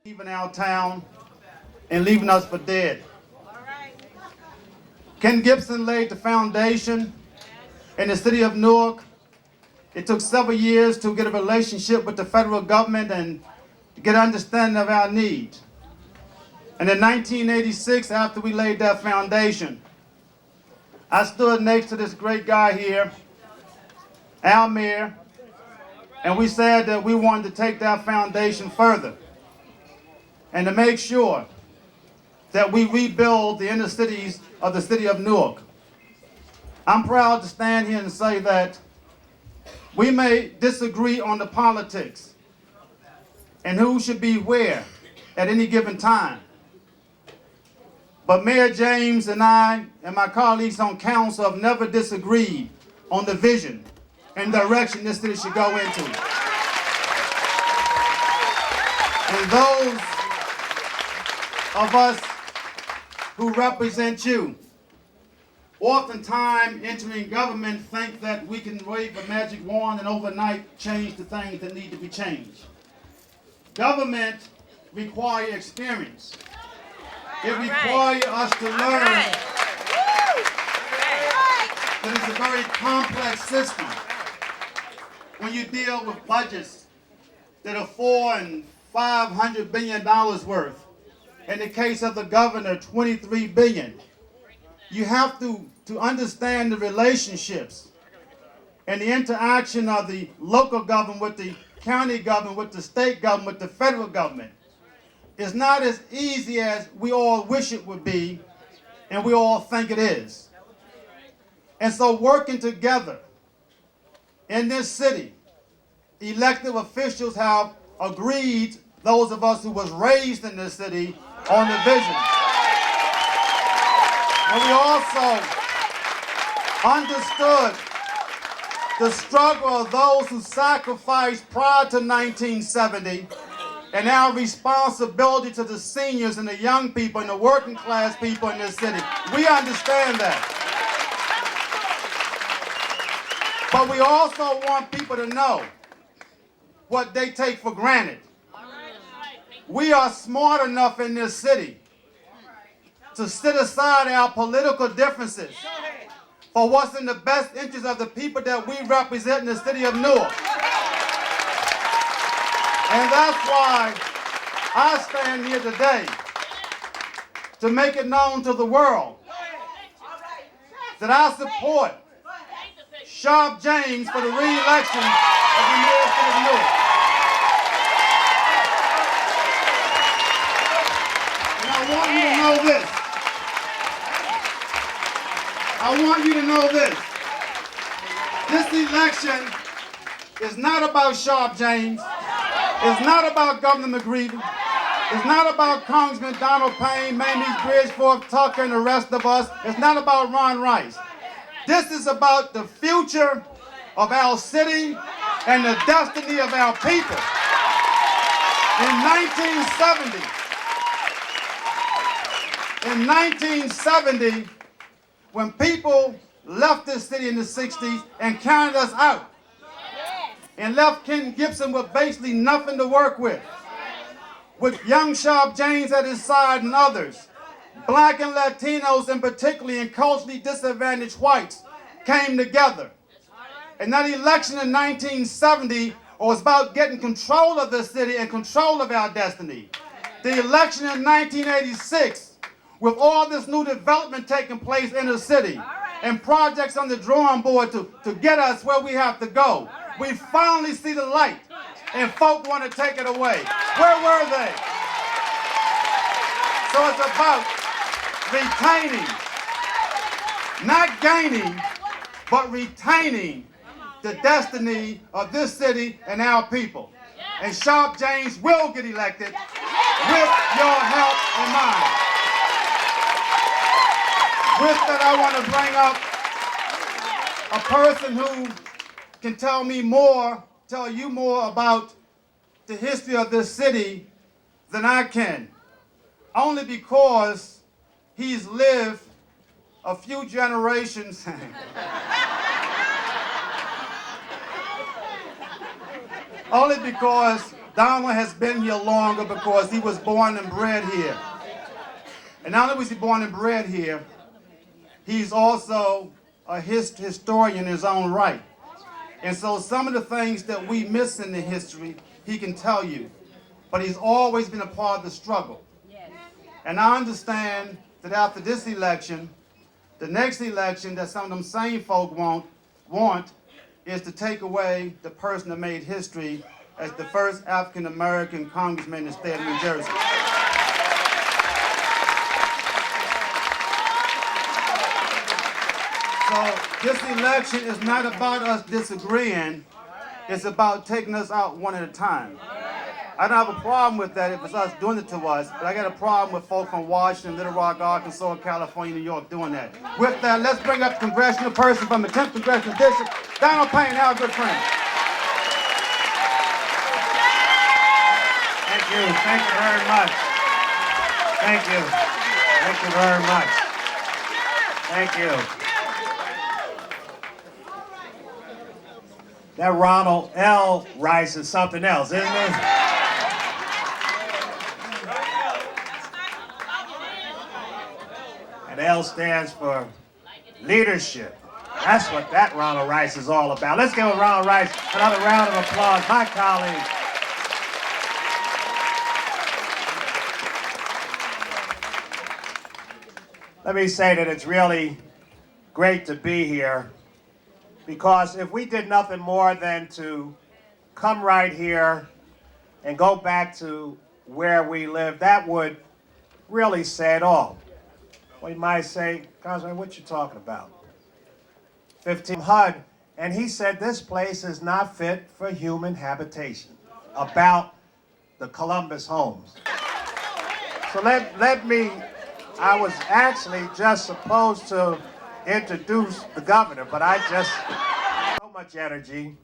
Leaving our town and leaving us for dead. Ken Gibson laid the foundation in the city of Newark. It took several years to get a relationship with the federal government and to get an understanding of our needs. And in 1986, after we laid that foundation, I stood next to this great guy here, our mayor, and we said that we wanted to take that foundation further and to make sure that we rebuild the inner cities of the city of Newark. I'm proud to stand here and say that we may disagree on the politics and who should be where at any given time. But Mayor James and I and my colleagues on council have never disagreed on the vision and direction this city should go into. And those of us who represent you, oftentimes entering government, think that we can wave a magic wand and overnight change the things that need to be changed. Government requires experience. It requires us to learn that it's a very complex system when you deal with budgets that are $400 and $500 billion worth. In the case of the governor, $23 billion. You have to understand the relationships and the interaction of the local government with the county government, with the state government, with the federal government. It's not as easy as we all wish it would be and we all think it is. And so working together in this city, elected officials have agreed, those of us who was raised in this city, on the vision. And we also understood the struggle of those who sacrificed prior to 1970 and our responsibility to the seniors and the young people and the working class people in this city. We understand that. But we also want people to know what they take for granted. We are smart enough in this city to set aside our political differences for what's in the best interest of the people that we represent in the city of Newark. And that's why I stand here today to make it known to the world that I support Sharp James for the re-election of the mayor of the city of Newark. I want you to know this. I want you to know this. This election is not about Sharp James. It's not about Governor McGreevey. It's not about Congressman Donald Payne, Mamie Bridgeforth, Tucker, and the rest of us. It's not about Ron Rice. This is about the future of our city and the destiny of our people. In 1970, when people left this city in the 60s and counted us out and left Ken Gibson with basically nothing to work with young Sharp James at his side and others, black and Latinos and particularly and culturally disadvantaged whites came together. And that election in 1970 was about getting control of the city and control of our destiny. The election in 1986, with all this new development taking place in the city and projects on the drawing board to get us where we have to go, we finally see the light and folk want to take it away. Where were they? So it's about retaining, not gaining, but retaining the destiny of this city and our people. And Sharp James will get elected with your help and mine. With that, I want to bring up a person who can tell you more about the history of this city than I can, only because he's lived a few generations only because Donald has been here longer because he was born and bred here. And not only was he born and bred here, he's also a historian in his own right. And so some of the things that we miss in the history, he can tell you. But he's always been a part of the struggle. And I understand that after this election, the next election that some of them same folk want is to take away the person that made history as the first African-American congressman in the state of New Jersey. So this election is not about us disagreeing, it's about taking us out one at a time. I don't have a problem with that if it's us doing it to us, but I got a problem with folk from Washington, Little Rock, Arkansas, California, New York doing that. With that, let's bring up the congressional person from the 10th Congressional District, Donald Payne, our good friend. Thank you very much. Thank you very much. Thank you. That Ronald L Rice is something else, isn't it? And L stands for leadership. That's what that Ronald Rice is all about. Let's give Ronald Rice another round of applause, my colleague. Let me say that it's really great to be here, because if we did nothing more than to come right here and go back to where we live, that would really say it all. Well, you might say, Congressman, what you talking about? 15 HUD, and he said this place is not fit for human habitation, about the Columbus homes. So let me, I was actually just supposed to introduce the governor, but I just, so much energy.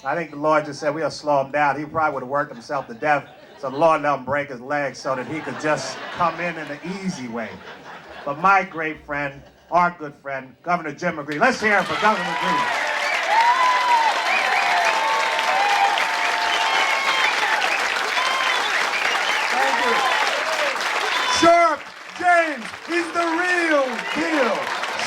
I think the Lord just said we'll slow him down. He probably would have worked himself to death, so the Lord let him break his legs so that he could just come in an easy way. But my great friend, our good friend, Governor Jim McGreevey. Let's hear it for Governor McGreevey. Thank you. Sharp James is the real deal.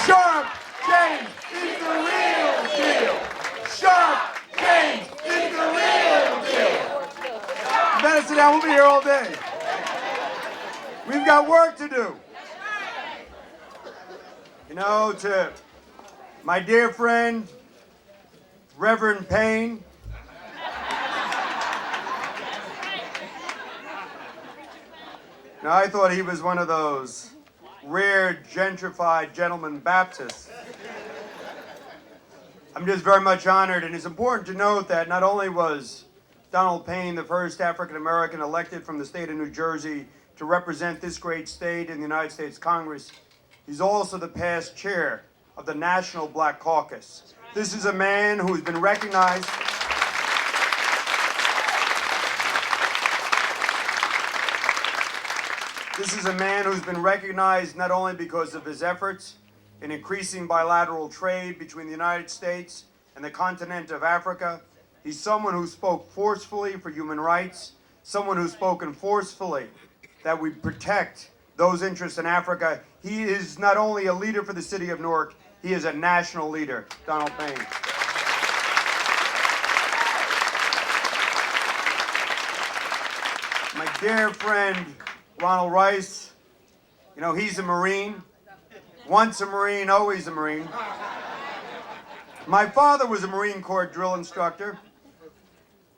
Sharp James is the real deal. Sharp James is the real deal. You better sit down. We'll be here all day. We've got work to do. You know, to my dear friend, Reverend Payne, now I thought he was one of those rare gentrified gentleman Baptists. I'm just very much honored, and it's important to note that not only was Donald Payne the first African American elected from the state of New Jersey to represent this great state in the United States Congress, he's also the past chair of the National Black Caucus. This is a man who's been recognized not only because of his efforts in increasing bilateral trade between the United States and the continent of Africa. He's someone who spoke forcefully for human rights, someone who's spoken forcefully that we protect those interests in Africa. He is not only a leader for the city of Newark, he is a national leader, Donald Payne. My dear friend, Ronald Rice, you know, he's a Marine. Once a Marine, always a Marine. My father was a Marine Corps drill instructor.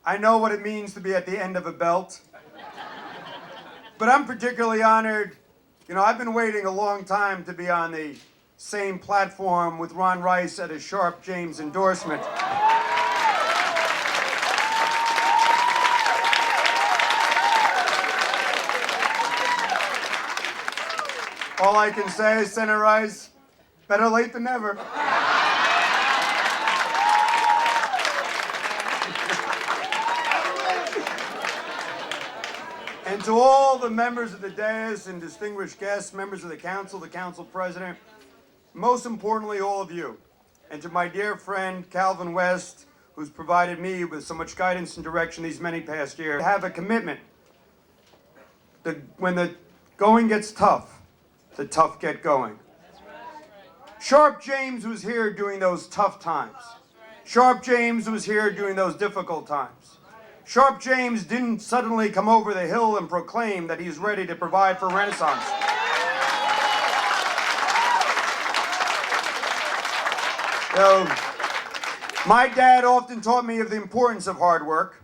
I know what it means to be at the end of a belt. But I'm particularly honored. You know, I've been waiting a long time to be on the same platform with Ron Rice at a Sharp James endorsement. All I can say is, Senator Rice, better late than never. And to all the members of the dais and distinguished guests, members of the council president, most importantly, all of you, and to my dear friend Calvin West, who's provided me with so much guidance and direction these many past years. Have a commitment. When the going gets tough, the tough get going. Sharp James was here during those tough times. Sharp James was here during those difficult times. Sharp James didn't suddenly come over the hill and proclaim that he's ready to provide for Renaissance. My dad often taught me of the importance of hard work,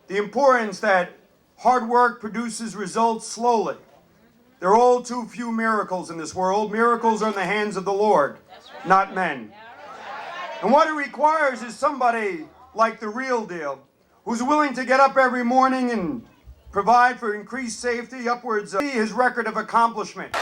the importance that hard work produces results slowly. There are all too few miracles in this world. Miracles are in the hands of the Lord, not men. And what it requires is somebody like the real deal, who's willing to get up every morning and provide for increased safety, upwards of his record of accomplishment.